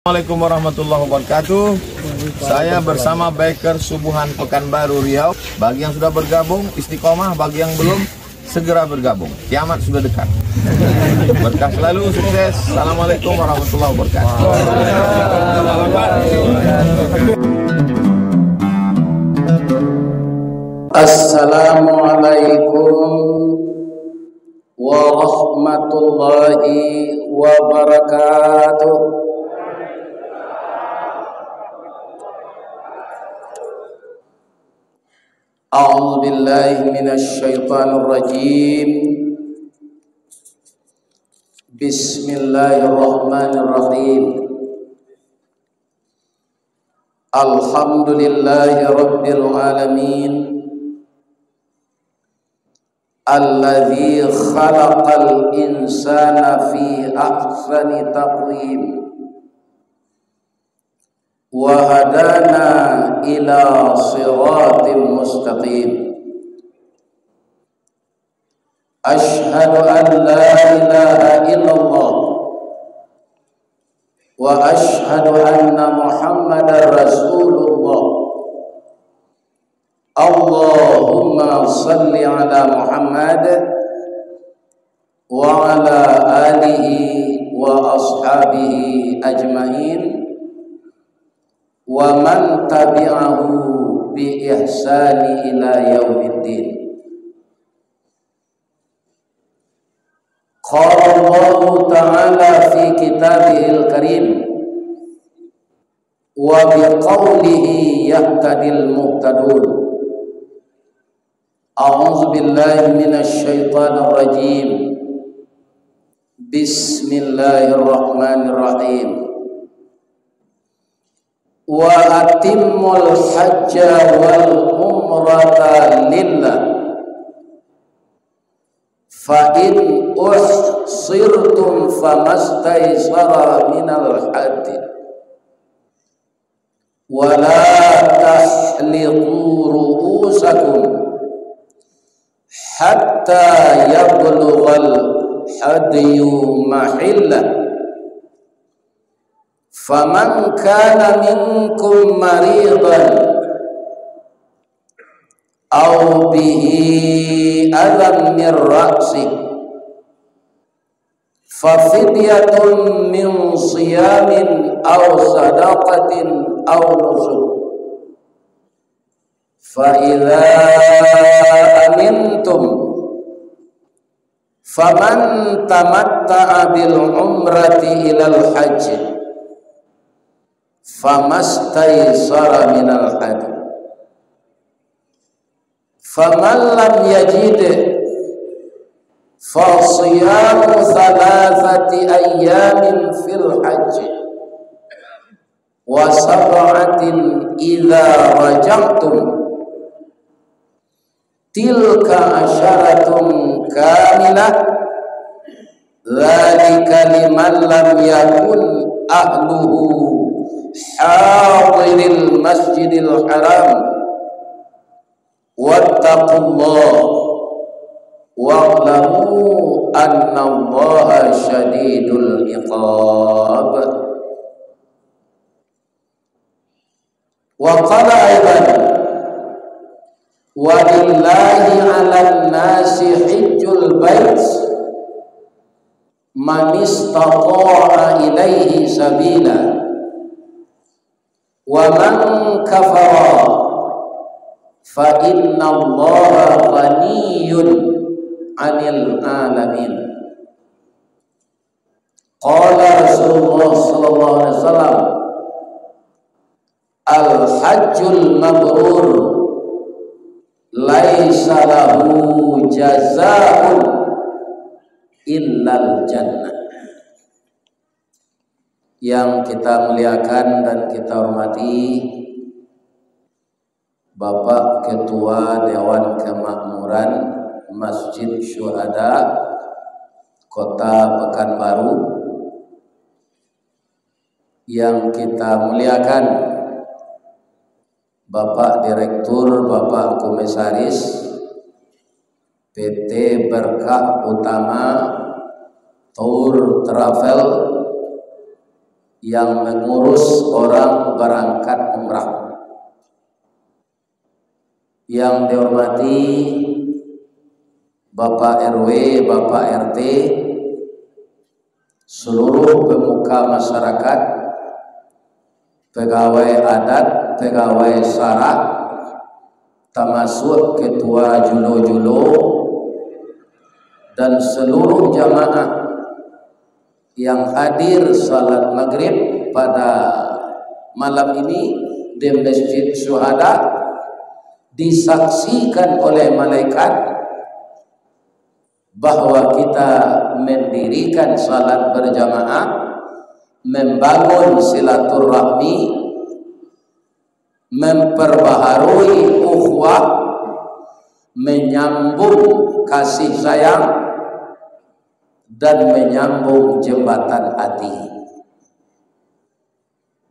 Assalamualaikum warahmatullahi wabarakatuh. Saya bersama Biker Subuhan Pekanbaru Riau. Bagi yang sudah bergabung istiqomah, bagi yang belum segera bergabung. Kiamat sudah dekat. Berkah selalu, sukses. Assalamualaikum warahmatullahi wabarakatuh. Assalamualaikum warahmatullahi wabarakatuh. A'udzu billahi minasy syaithanir rajim. Bismillahirrahmanirrahim. Alhamdulillahi rabbil alamin. Alladzi khalaqal insana fi ahsani taqwim wa hadana ila siratim mustaqim. Ashhadu an la ilaha illallah wa ashhadu anna Muhammadar Rasulullah. Allahumma salli ala Muhammad wa ala alihi wa ashabihi ajmain wa man tabi'ahu bi ihsani ila yaumiddin. Qala Allah ta'ala fi kitabihil karim wa biqaulihi yahtadil muhtadun. A'udzu billahi minasy syaithanir rajim. Bismillahirrahmanirrahim. Wa atimmul hajja wal umrata lillah fa in uhsirtum famastaysara minal hadi wa la tahliqu ru'usakum hatta yablughal hadiyu mahillah. Faman kana minkum maridan aw bihi adam min ra'si fa fidyatun min siyamin aw sadaqatin aw nusuk. Fa idza amintum faman tamatta'a bil umrati ilal hajj famastaysara minal hadi. Faman lam yajid fa siyamu thalathati ayyamin fil hajj wa sab'atin idza raja'tum tilka asyaratun kamilah. Dzalika liman lam yakun ahluhu hadiril masjidil haram. Wattaqullah wa'lamu annallaha syadidul iqab. Wa qala aidan walillahi 'alan nasi hajjul bait man istata'a ilaihi sabila wa man kafara fa innallaha ghaniyyun 'anil 'alamin. Qala Rasulullah sallallahu alaihi wasallam al-hajjul mabrur laisa lahu jazaa'un illal jannah. Yang kita muliakan dan kita hormati Bapak Ketua Dewan Kemakmuran Masjid Syuhada Kota Pekanbaru, yang kita muliakan Bapak Direktur, Bapak Komisaris PT Berkah Utama Tour Travel yang mengurus orang berangkat umrah. Yang dihormati Bapak RW, Bapak RT, seluruh pemuka masyarakat, pegawai adat, pegawai syara, termasuk ketua julo-julo, dan seluruh jamaah yang hadir salat maghrib pada malam ini di Masjid Syuhada, disaksikan oleh malaikat bahwa kita mendirikan salat berjamaah, membangun silaturahmi, memperbaharui ukhuwah, menyambung kasih sayang, dan menyambung jembatan hati.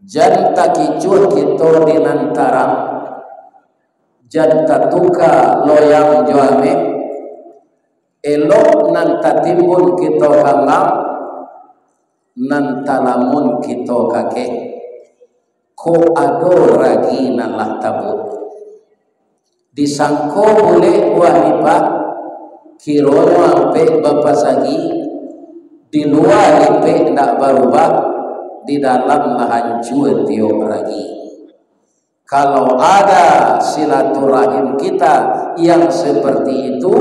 Jan takicuh kita dinantara, jan tatuka loyang joame, elok nan tatimbun kita hamam, nan talamun kita kakek, ko ado ragi nan lah tabut. Disangko boleh wahibah, kirono ampe bapak sagi, di luar lipe ndak berubah, di dalam lahan hancur tiup lagi. Kalau ada silaturahim kita yang seperti itu,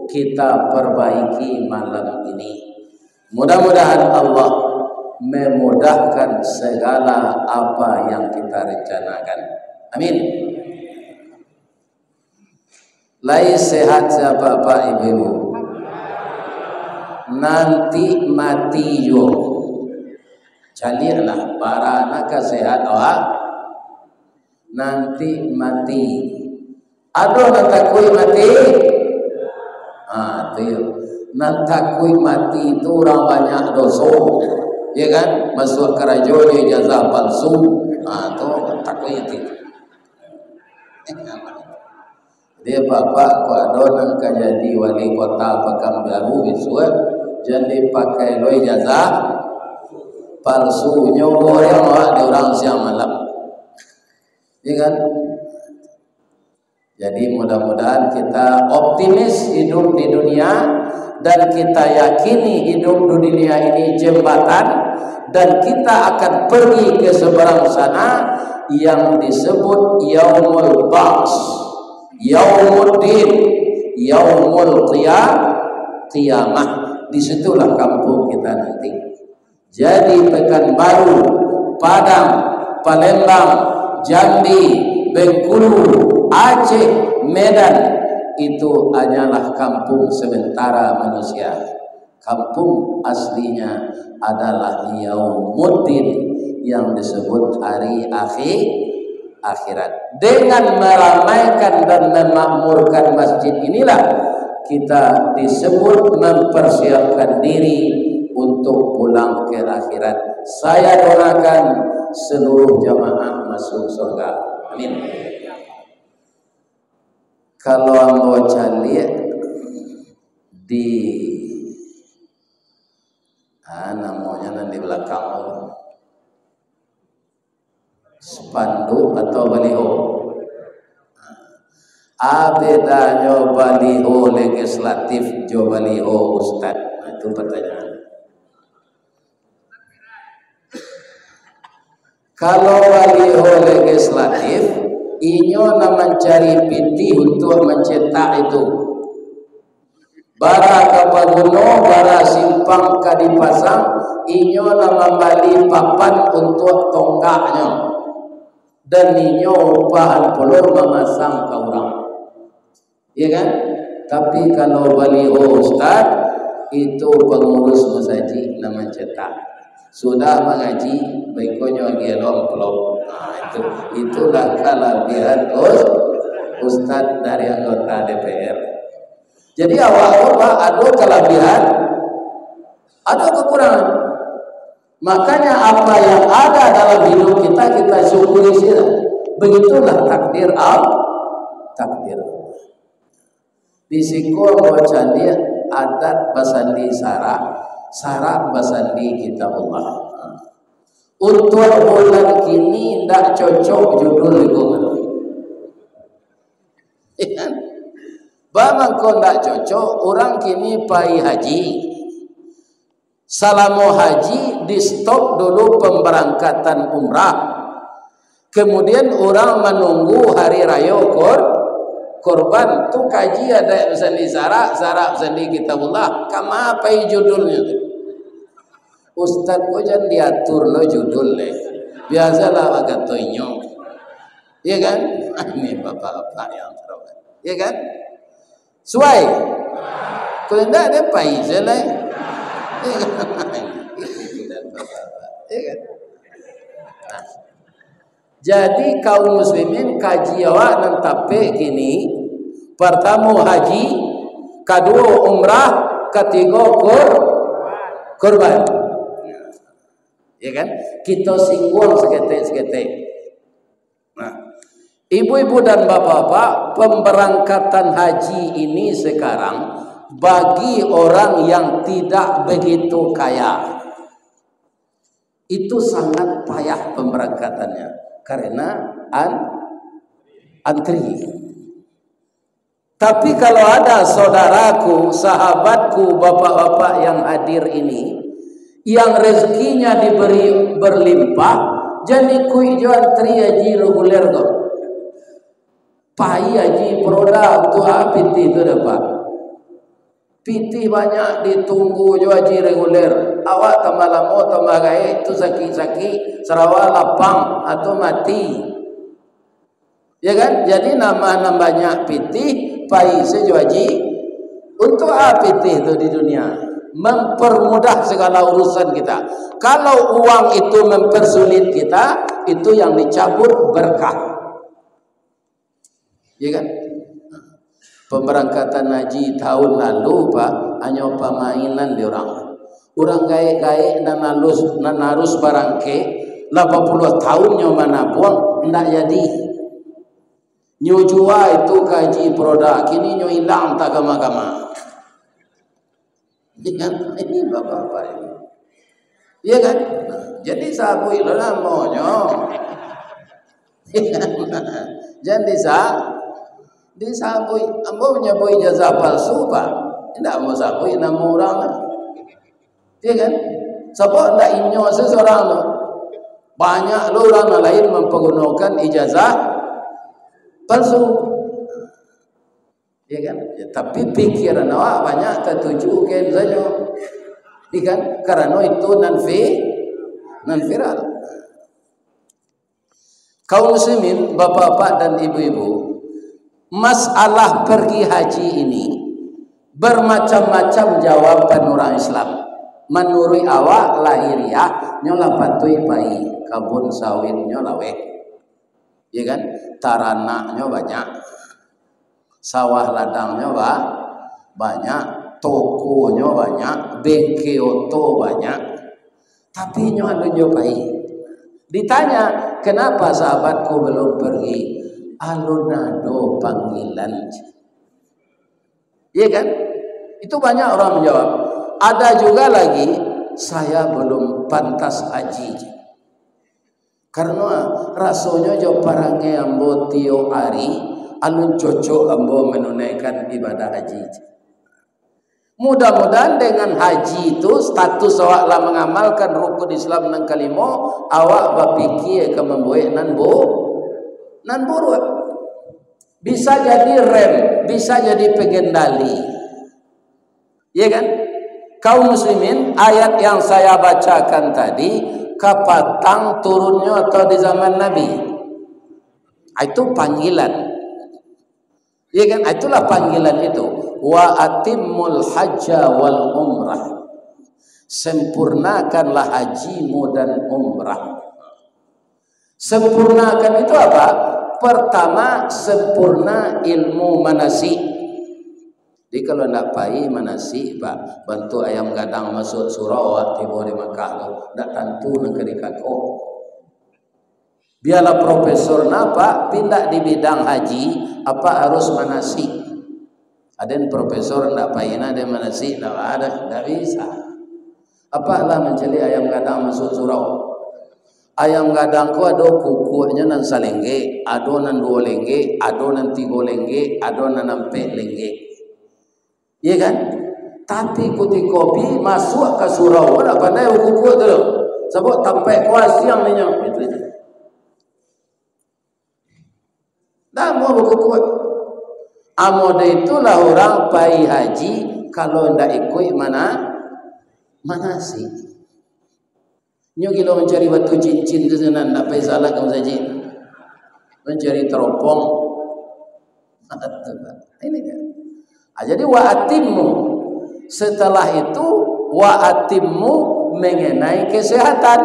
kita perbaiki malam ini. Mudah-mudahan Allah memudahkan segala apa yang kita rencanakan. Amin. Lai sehat Bapak Ibu. Nanti mati yo. Calirlah para anak sehat nanti mati. Aduh natakui mati. Natakui mati itu orang banyak dosa, ya kan? Masuk kerajaan ijazah palsu, itu takui itu. Dia bapak ku adonang jadi wali kota Pekanbaru Biswa, jadi pakai lo ijazah palsu, nyogor yang di orang siang malam, ya kan? Jadi mudah-mudahan kita optimis hidup di dunia, dan kita yakini hidup di dunia ini jembatan, dan kita akan pergi ke seberang sana yang disebut Yaumul Ba's, Yaumuddin, Yaumul Qiyamah. Disitulah kampung kita nanti. Jadi Pekanbaru, Padang, Palembang, Jambi, Bengkulu, Aceh, Medan, itu hanyalah kampung sementara manusia. Kampung aslinya adalah Yaumuddin, yang disebut hari akhirat. Dengan meramaikan dan memakmurkan masjid inilah kita disebut mempersiapkan diri untuk pulang ke akhirat. Saya doakan seluruh jamaah masuk surga. Amin. Kalau anda lihat di namanya nanti belakang spanduk atau baliho, bedanya baliho legislatif jo baliho ustad. Itu pertanyaan. Kalau baliho legislatif, inyo na mencari piti untuk mencetak itu. Bara kapaguno, bara simpang kadipasang, inyo na membali papan untuk tonggaknya. Dan inyo upahan pulur memasang ke orang. Ya kan? Tapi kalau baliho ustad, itu pengurus masjid na mencetak. Sudah mengaji, baiknya gelong pelong. Itulah kelebihan ustaz dari anggota DPR. Jadi awal-awal ada kelebihan, ada kekurangan. Makanya apa yang ada dalam hidup kita, kita syukuri saja. Begitulah takdir takdir. Di siko baca dia adat basandi syarat basandi kitabullah. Untuk bulan kini tidak cocok judul itu. Bang kau tidak cocok, orang kini pai haji. Salamu haji di stop dulu pemberangkatan umrah. Kemudian orang menunggu hari raya korban. Tu kaji ada sendiri zarak sendiri kitabullah. Kama apa judulnya tu? Ustaz kau jangan diatur lo judul le. Biasalah agak toinyo. Iya kan? Ini bapak-bapak yang terhormat. Iya kan? Suai. Kalau tidak ada pai selai. Iya kan? Nah. Jadi kaum muslimin kaji awak nan tape kini pertama haji, kedua umrah, ketiga korban. Ya kan? Kita singgung seketik-seketik. Nah, ibu-ibu dan bapak-bapak, pemberangkatan haji ini sekarang bagi orang yang tidak begitu kaya itu sangat payah pemberangkatannya karena antri. Tapi kalau ada saudaraku, sahabatku, bapak-bapak yang hadir ini yang rezekinya diberi berlimpah, jadi kui jo antri haji reguler tu. Pai haji produk tu piti tu dapat. Piti banyak ditunggu jo haji reguler. Awak tambah lama tambah gaya itu sakit-sakit Sarawak lapang atau mati. Ya kan? Jadi nama banyak piti pai sejo haji untuk piti itu di dunia. Mempermudah segala urusan kita. Kalau uang itu mempersulit kita, itu yang dicabut berkah. Ya kan? Pemberangkatan haji tahun lalu Pak, hanya permainan di orang. Orang gaya-gaya dan narus barangke 80 tahunnya mana buang tidak jadi. Nyu jua itu kaji produk, kini nyu hilang tak gama-gama. Ini bapak-bapak ini. Iya kan? Jadi sabui lah maunya. Jadi disabui, ambo menyabui jasa palsu Pak. Tidak mau sabui nama orang. Iya kan? Sebab tidak inyo seseorang. Banyak orang lain mempergunakan ijazah palsu. Ya kan? Ya, tapi pikiran awak banyak tertuju ke saja. Ya kan? Karena itu non viral. Kaum muslimin, bapak-bapak dan ibu-ibu, masalah pergi haji ini bermacam-macam jawaban orang Islam. Menurut awak lahiriah nyola patui pai kabun sawit nyola we. Ya kan? Taranaknya banyak. Sawah ladangnya banyak, tokonya banyak, bengkeoto banyak, tapi nyo anu nyobai. Ditanya, kenapa sahabatku belum pergi? Alunado panggilan. Iya kan? Itu banyak orang menjawab. Ada juga lagi, saya belum pantas haji. Karena rasanya jo parange ambo tio ari alun cocok ambo menunaikan ibadah haji. Mudah-mudahan dengan haji itu status awak lah mengamalkan rukun Islam nang kalimo, awak berpikir ke membuat nan buruk. Bisa jadi rem, bisa jadi pengendali. Ya kan? Kaum muslimin, ayat yang saya bacakan tadi kapatang turunnya atau di zaman Nabi. Itu panggilan. Ya kan? Itulah panggilan itu. Wa atimmul hajja wal umrah. Sempurnakanlah hajimu dan umrah. Sempurnakan itu apa? Pertama, sempurna ilmu manasik. Jadi kalau nak pai manasik Pak, bantu ayam gadang masuk surau tiba di Makkah tu, nak tentu nak dekat biarlah profesor napa pindah di bidang haji, apa harus manasik. Ada yang profesor ndak payah ada manasik, ndak ada, ndak bisa. Apalah mencari ayam gadang masuk surau. ayam gadang ko ado kukunya nan salengge, ado nan 2 lengge, ado nan 3 lengge, ado nan 4 lengge. Iya kan? Tapi kuti kopi masuk ke surau, nak pandai kuku tu. Sebab tampai kuas siang ni nyok itu. Dah mau kuku. Amode itulah orang pai haji kalau ndak ikut manasik. Nyo kilo mencari batu cincin tu sana nak pai salah kamu saja. Mencari teropong. Ini kan. Jadi wa atimmu. Setelah itu wa atimmu mengenai kesehatan.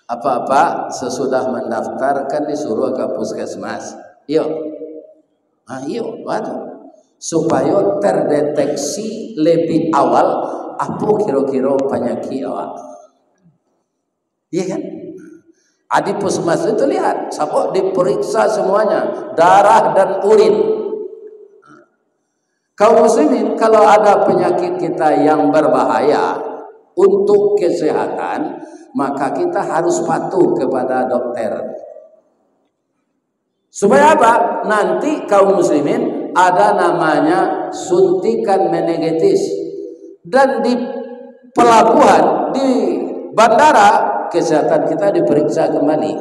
Apa-apa sesudah mendaftarkan disuruh ke puskesmas. Yuk. Yuk, waduh. Supaya terdeteksi lebih awal apa kira-kira penyakit awak. Iya kan? Adi puskesmas itu lihat, siapa diperiksa semuanya, darah dan urin. Kaum muslimin, kalau ada penyakit kita yang berbahaya untuk kesehatan, maka kita harus patuh kepada dokter. Supaya apa? Nanti kaum muslimin ada namanya suntikan meningitis. Dan di pelabuhan, di bandara, kesehatan kita diperiksa kembali.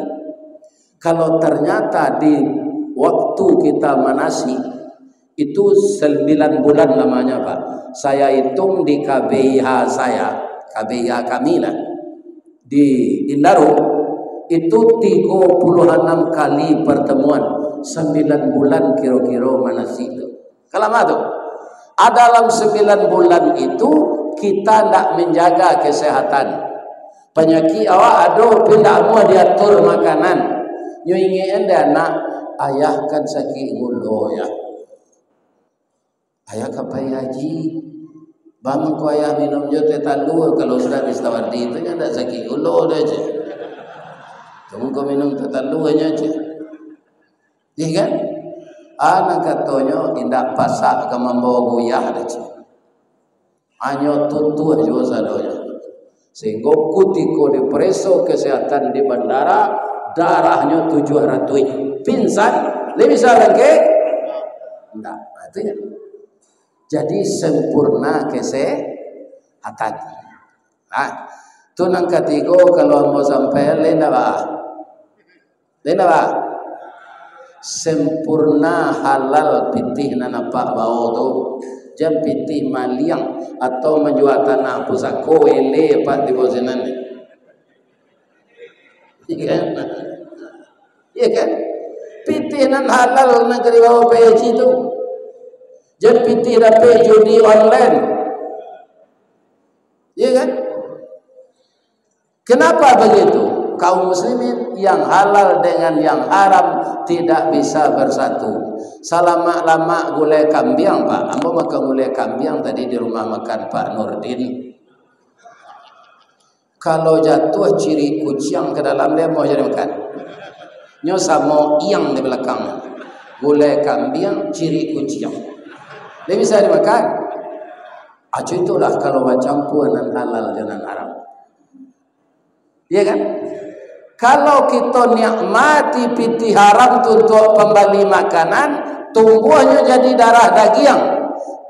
Kalau ternyata di waktu kita manasik, itu 9 bulan lamanya Pak. Saya hitung di KBIH saya, KBIH kami lah, di Indaro, itu 36 kali pertemuan, 9 bulan kira-kira manasik itu. Kalau tu, dalam 9 bulan itu kita tidak menjaga kesehatan. Penyakit awak ada pindah mau diatur makanan. Nyo ingin anda nak ayah kan sakit gula ya. Ayah kapai haji, bang ko ayah minum jo teh talu kalau sudah istawardi itu nya ndak sakit gula dah je. Kamu ko minum teh talu nya je. Iya kan? Anak katonyo indak pasak ke membawa guyah dah je. Anyo tutu aja sadonya. Sehingga kutiko diperiksa kesehatan di bandara, darahnya 700. Pingsan, lebih bisa lagi? Enggak, artinya. Jadi sempurna kesehatan. Nah, itu nang ketiga kalau mau sampai lenda ba, sempurna halal pitih nana pak bau tu. Jam pitih maliang atau menjual tanah pusako ele pak di bosenan ni. Iya kan? Pitih nan halal negeri bawah PJ tu. Jam pitih dapat judi online. Iya kan? Kenapa begitu? Kaum muslimin yang halal dengan yang haram tidak bisa bersatu. Selama-lama gulai kambing Pak, ambo makan gulai kambing tadi di rumah makan Pak Nurdin. Kalau jatuh ciri kucing ke dalam dia mau jadi makan. Nyo sama iang di belakang. Gulai kambing ciri kucing. Dia bisa dimakan. Acu itulah kalau campuran halal dengan haram. Iya kan? Kalau kita nikmati piti haram untuk pembali makanan, tumbuhnya jadi darah daging.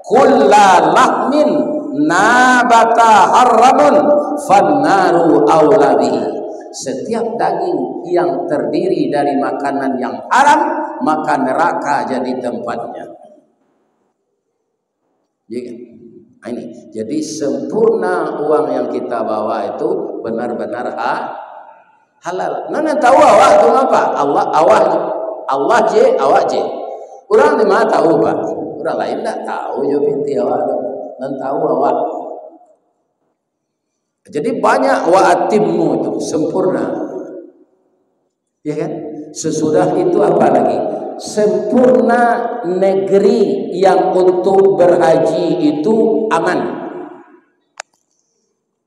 Kulla lahmin nabata haramun fannaru aulabihi. Setiap daging yang terdiri dari makanan yang haram, maka neraka jadi tempatnya. Ini jadi sempurna uang yang kita bawa itu benar-benar halal. Nana tahu awak tu apa? Allah je, awak je. Orang ni mana tahu Pak? Orang lain tak tahu je binti awak tu. Nan tahu awak. Jadi banyak wa atimmu itu sempurna. Ya kan? Sesudah itu apa lagi? Sempurna negeri yang untuk berhaji itu aman.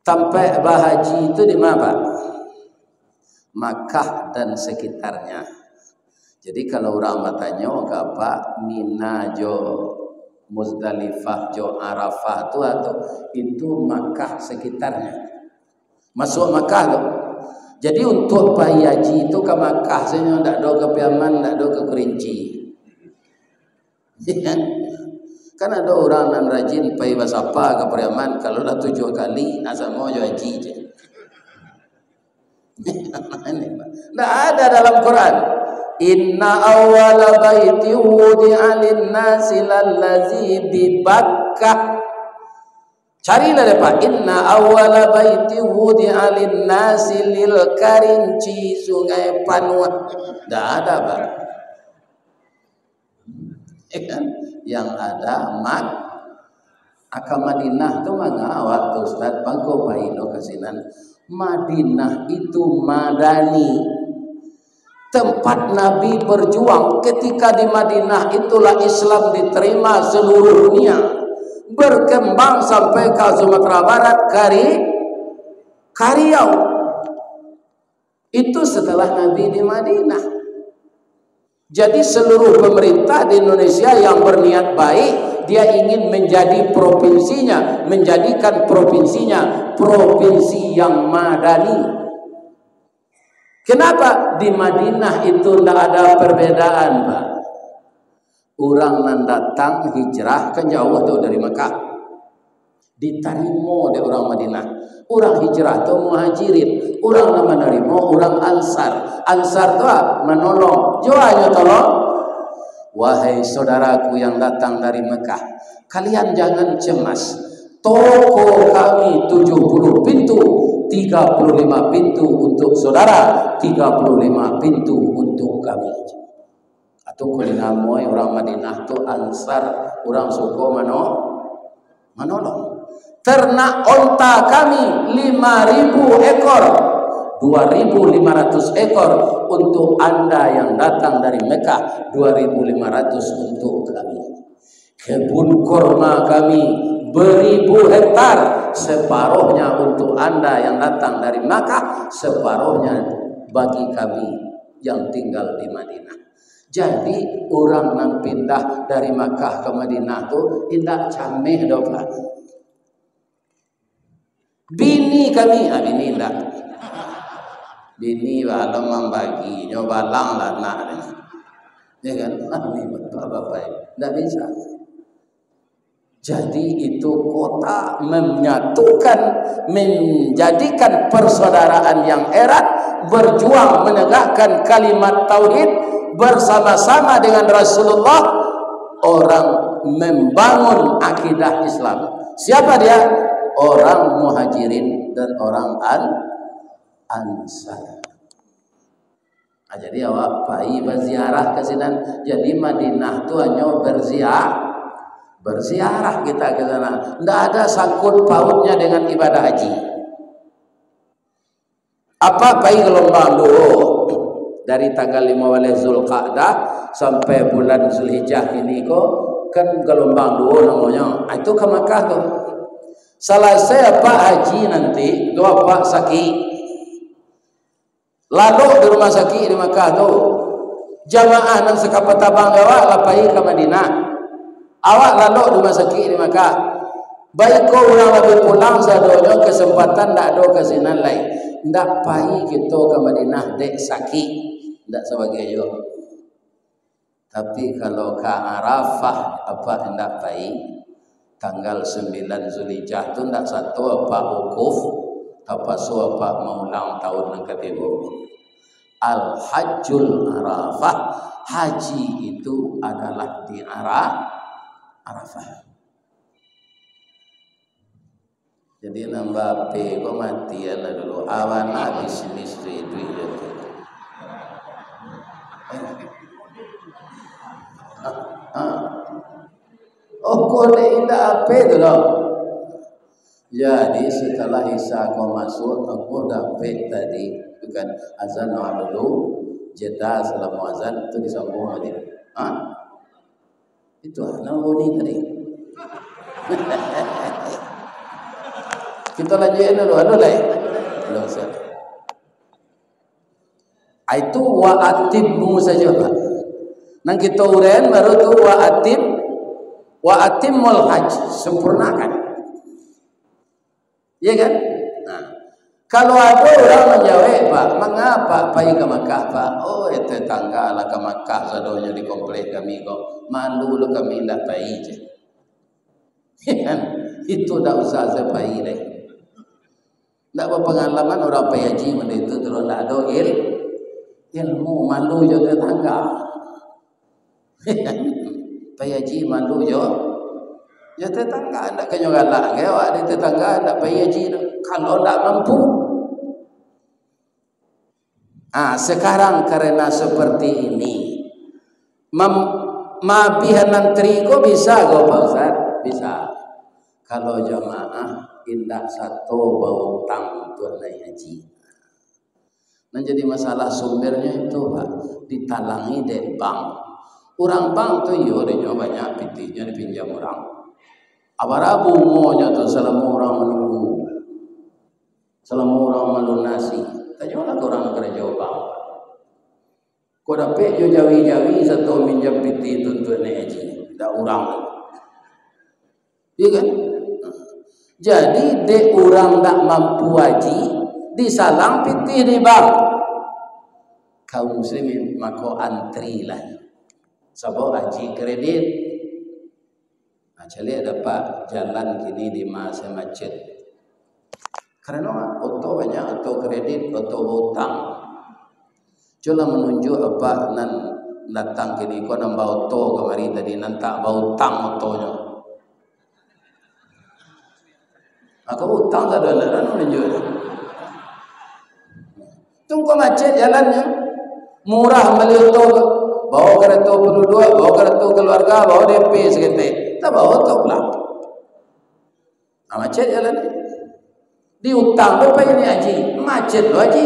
Sampai berhaji itu di mana Pak? Makkah dan sekitarnya. Jadi kalau orang bertanya ke apa Mina jo Muzdalifah jo Arafah itu atau itu Makkah sekitarnya. Masuk Makkah tu Jadi untuk bayi haji itu ke Makkah sebenarnya ndak do ke Piaman, ndak do ke Kerinci. Kan ada orang yang rajin pergi basapa ke Piaman kalau dah 7 kali asal mau haji je. Ndak ada dalam Quran. Inna awwala baiti wudi'a lin-nasi lallazi bi Bakkah. Carilah depan. Inna awwala baiti wudi'a lin-nasi lil Karinci Sungai Panua. Ndak ada, Pak. Yang ada Aka Madinah tu mana waktu Ustaz Bangko Paino kasinan. Madinah itu madani, tempat Nabi berjuang. Ketika di Madinah itulah Islam diterima seluruh dunia, berkembang sampai ke Sumatera Barat, Riau. Itu setelah Nabi di Madinah. Jadi seluruh pemerintah di Indonesia yang berniat baik, dia ingin menjadi provinsinya, menjadikan provinsinya provinsi yang madani. Kenapa? Di Madinah itu tidak ada perbedaan, Pak. Orang yang datang hijrah kan jauh tuh dari Mekah, diterima oleh orang Madinah. Orang hijrah itu muhajirin, orang yang menerima orang ansar. Ansar itu menolong, jualnya tolong. Wahai saudaraku yang datang dari Mekah, kalian jangan cemas. Toko kami 70 pintu, 35 pintu untuk saudara, 35 pintu untuk kami. Atau kulinamoy orang Madinah tu ansar, orang suku menolong. Ternak onta kami 5.000 ekor, 2.500 ekor untuk Anda yang datang dari Mekah, 2.500 untuk kami. Kebun korma kami beribu hektar, separuhnya untuk Anda yang datang dari Mekah, separuhnya bagi kami yang tinggal di Madinah. Jadi orang yang pindah dari Makkah ke Madinah tu tidak cameh dok. Bini kami, bini tidak. Bini balang membagi, nyoba lang lah nak. Ya kan? Ini bapak-bapak, tidak bisa. Jadi itu kota menyatukan, menjadikan persaudaraan yang erat, berjuang menegakkan kalimat tauhid bersama-sama dengan Rasulullah, orang membangun akidah Islam. Siapa dia? Orang muhajirin dan orang ansar. Jadi awak pai berziarah ke sini. Jadi Madinah tu hanya berziarah kita ke sana. Tidak ada sangkut pautnya dengan ibadah haji. Apa pai gelombang dulu dari tanggal 15 Zulqa'dah sampai bulan Zulhijjah ini kok kan gelombang dulu namanya. Itu ke Makkah tuh. Selesai Pak haji nanti, doa Pak sakit. Lalu di rumah sakit di Makkah tu, jamaah nan sekapatabang awak lapai ke Madinah. Awak lalu di rumah sakit di Makkah. Baik kau orang lebih pulang sadonya kesempatan tak ada kesinan lain. Ndak pai kita ke Madinah dek sakit, ndak sebagainya. Tapi kalau ke Arafah apa ndak pai? Tanggal 9 Zulhijjah tu ndak satu apa wukuf, apa apa mengulang tahun yang ketiga. Al-Hajjul Arafah, haji itu adalah di Arafah. Jadi nambah P kok mati ya dulu awan habis misteri duit itu. Oh kode indah apa itu loh. Jadi setelah Isya kau masuk, aku dapat tadi bukan azan dulu, jeda selama azan itu disambung lagi. Itu nambuni tadi. Kita lanjutin dulu, ada lain. Belum sah. Itu wa'atibmu saja Pak. Nang kita uren baru tu wa'atimul hajj, sempurnakan. Ya kan? Nah, Kalau ada orang menjawab, Pak, mengapa pergi ke Makkah, Pak? Oh, tetangga lah ke Makkah, sadonya di komplek kami kok. Malu lu kami tidak pergi je. Itu tak usah saya pergi deh. Tak berpengalaman orang pergi haji benda itu terus tak ada ilmu, malu je tetangga. Pergi haji malu je. Ya tetangga tak kena galak ke awak di tetangga tak pergi haji kalau tak mampu. Sekarang karena seperti ini mabihan triko bisa kok Pak Ustaz? Bisa. Kalau jamaah indah satu bau tang untuk naik haji. Nah jadi masalah sumbernya itu Pak, ditalangi dari bank. Orang bank tu yo dia banyak pitihnya dipinjam orang. Abara bungonya tu selama orang menunggu. Selama orang melunasi. Tanyalah ke orang negara Jawa Bang. Kau dapat jo jawi-jawi satu minjam piti untuk naik haji. Tak orang. Iya kan? Jadi dek orang tak mampu haji disalang piti di bank. Kaum muslimin maka antri lah. Sebab haji kredit. Cari dapat jalan kini di masa macet. Karena auto banyak, auto kredit, auto hutang. Cuma menunjuk apa nan datang kini kau nambah auto kemari tadi nan tak bau hutang autonya. Aku hutang tak ada nan menunjuk. Tunggu macet jalannya, murah beli auto, bawa kereta penduduk, bawa kereta keluarga, bawa DP seketik, tak bawa auto pula. Macet jalan. Diutang berapa ini haji? Macet lo haji.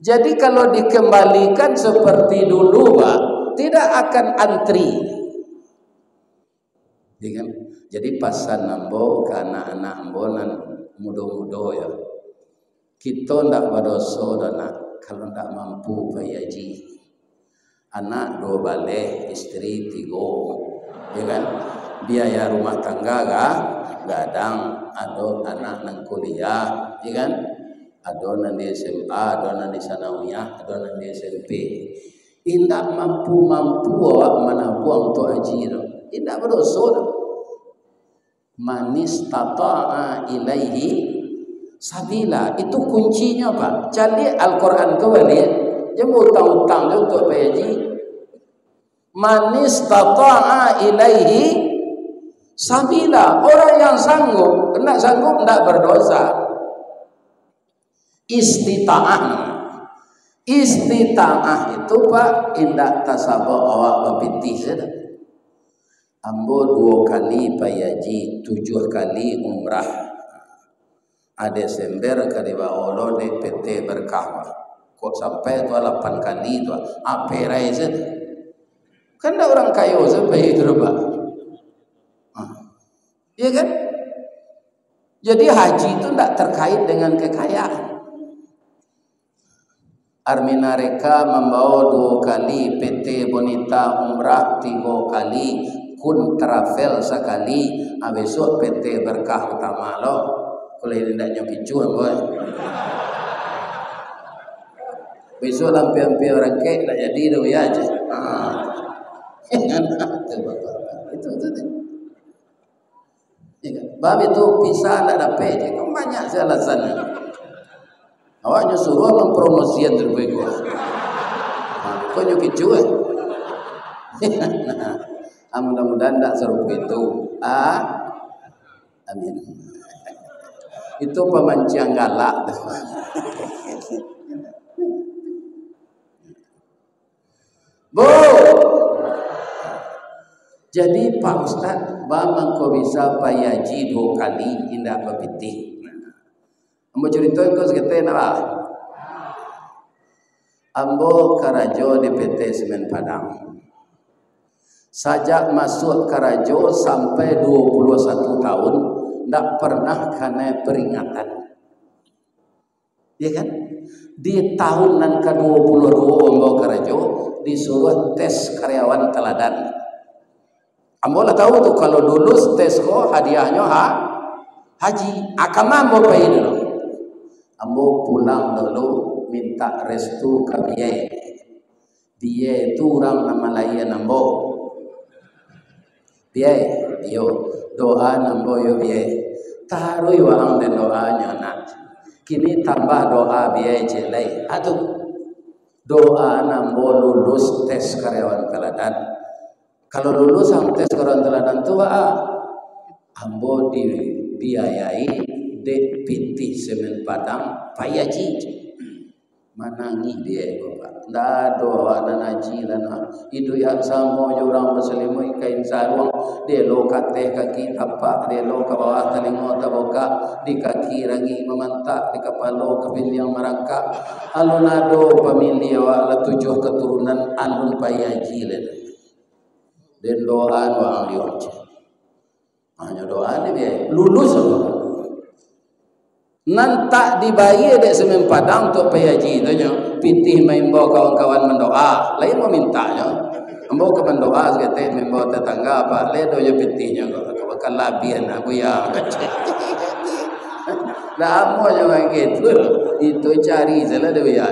Jadi kalau dikembalikan seperti dulu Pak, tidak akan antri. Jadi pasan nambo ke anak-anak ambonan muda-muda ya. Kita ndak berdosa anak kalau ndak mampu bayar haji. Anak 2 balik, istri 3, ya kan? Biaya rumah tangga gadang, ada anak nang kuliah, ya kan? Ada nang di SMA, ada nang di sanawiyah, ada nang di SMP. Indak mampu awak mana buang untuk haji tu. Indak berdosa. Manis tata'a ilaihi sabila. Itu kuncinya Pak. Cari Al-Quran kembali. Dia mau utang-utang dia untuk haji. Manis tata'a ilaihi sabila, orang yang sanggup, nak sanggup tidak berdosa. Istita'ah itu Pak, indak tasabah awak berpitih saja. Ambo 2 kali payaji, 7 kali umrah. Desember kali bawa di PT Berkah. Kok sampai tu 8 kali tu, apa rai saja. Kan ada orang kaya sampai itu Pak. Iya kan? Jadi haji itu tidak terkait dengan kekayaan. Armina Reka membawa 2 kali, PT Bonita Umrah 3 kali, Kun Travel sekali, besok PT Berkah Utama lo. Kalau ini tidak nyokicuan boy. Besok lampi-lampi orang kek tak jadi dah ya aja. Itu. Bab itu bisa tidak dapat je. Banyak saya alasannya. Awaknya suruh mempromosikan terbaik gua. Kau nyuki cuy. Mudah-mudahan tidak serupa itu. Amin. Itu pemancing galak. Bu. Jadi Pak Ustaz, bagaimana kau bisa payaji 2 kali indah berpitih? Ambo cerita kau sekitar nak. Ambo karajo di PT Semen Padang. Sajak masuk karajo sampai 21 tahun, tidak pernah kena peringatan. Ya kan? Di tahunan ke-22 Ambo karajo disuruh tes karyawan teladan. Ambo lah tahu tuh kalau lulus tes kok hadiahnya haji akan ambo pergi dulu, ambo pulang dulu minta restu ke biye itu orang nama lain ambo biye yo doa ambo yo biye taruh wang dan doanya nak kini tambah doa biye jelai aduh doa ambo lulus tes karyawan teladan. Kalau lulus tes karyawan teladan tu ambo dibiayai dek piti semen Padang payaji manangi dia Bapak dah doa dan haji lana itu yang sama orang berselimut kain sarung dia lokat teh kaki tapak dia lokat bawah telinga taboka di kaki rangi memantak di kepala kepil yang merangkak alun ado pemilih awak 7 keturunan alun payaji lana dan doa wang liok hanya doa dia lulus nantak dibayar dek semen Padang untuk payaji tu nya pitih main bawa kawan-kawan mendoa lain mau mintanya ambo ke mendoa sekete membawa tetangga apa le do yo pitihnya kau bakal labian aku ya lah amo jangan gitu itu cari salah dia ya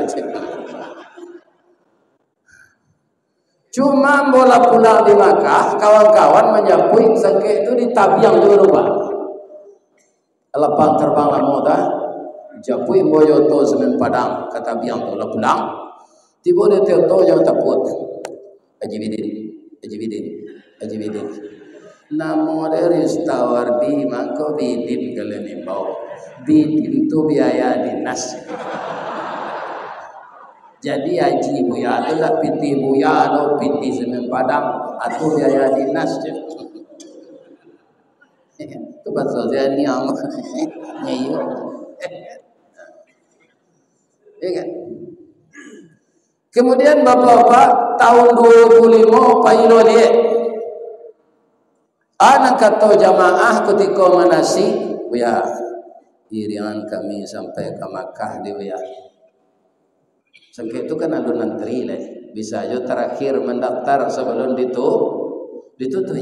cuma bola pulang di Makkah kawan-kawan menyapui sengke itu di tabiang dulu Pak lapang terbang lama dah japui boyo to semen Padang kata biang tu la pulang tiba dia to yang taput aji bidin namo dari stawar di mangko bidin galeni bau bidin tu biaya dinas jadi haji buya tu lah piti buya atau piti semen Padang atau biaya dinas tu pasal saya ni amat nyayo kan? Kemudian bapak-bapak tahun 2005 pailo dia anak kata jamaah ketika manasik ya irian kami sampai ke Makkah dia ya sangka itu kan ada nantri lah bisa aja terakhir mendaftar sebelum ditutup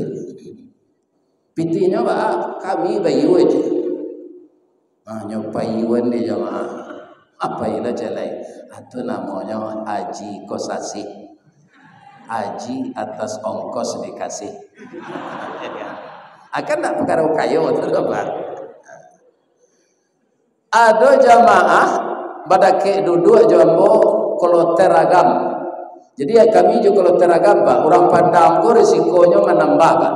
pitinya kami bayu aja hanya payuan di jamaah apa yang jelek itu namanya haji kosasi haji atas ongkos dikasih akan tak perkara kayu itu apa ada jamaah pada ke duduk jambo kalau teragam jadi kami juga kalau teragam Pak orang Padang itu risikonya menambah Pak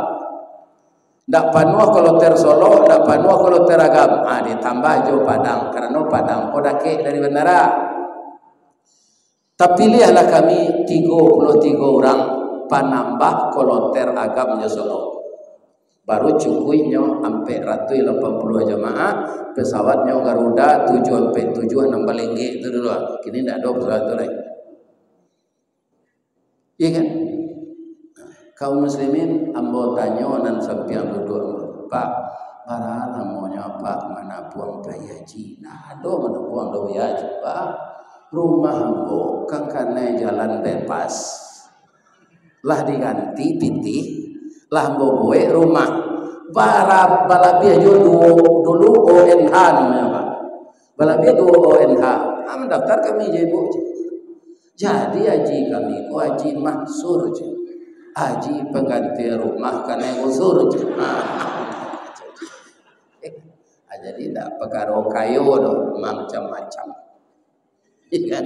ndak panuh kalau tersolo, ndak panuh kalau teragam. Ditambah jo Padang karena Padang kodake dari bandara. Tapi lihatlah kami 33 orang panambah kalau teragam jo Solo. Baru cukupnya sampai 180 jamaah, pesawatnya Garuda 7 sampai 7 6 Balengge itu dulu. Kini ndak ada pesawat lagi. Iya kan? Kaum muslimin ambo tanya dan sampai duduk Pak para namanya Pak mana buang payaji nah ada mana buang payaji Pak rumah ambo kan karena jalan bebas lah diganti piti lah ambo boe rumah balabia dulu ONH namanya Pak balabia dulu ONH mendaftar kami jadi haji kami ku haji maksur haji pengganti rumah karena usur jadi tidak perkara kayu macam-macam kan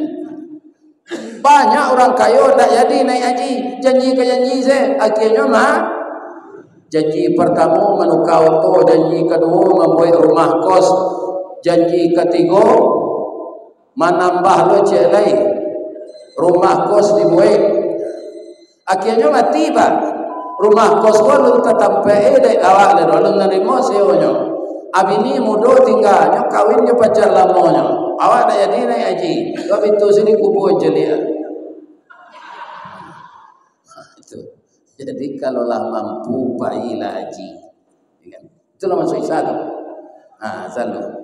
banyak orang kayu tak jadi naik haji janji ke janji saya akhirnya janji pertama menukar auto janji kedua membuat rumah kos janji ketiga menambah lo celai rumah kos dibuat akhirnya mati Pak rumah kos gua lu tetap dek awak le lu nerimo seonyo abini mudo tinggalnya kawinnya pacar lamonyo awak dah jadi naik haji tapi itu sini kubur jelia itu jadi kalaulah mampu bayilah haji itu lah masuk satu selalu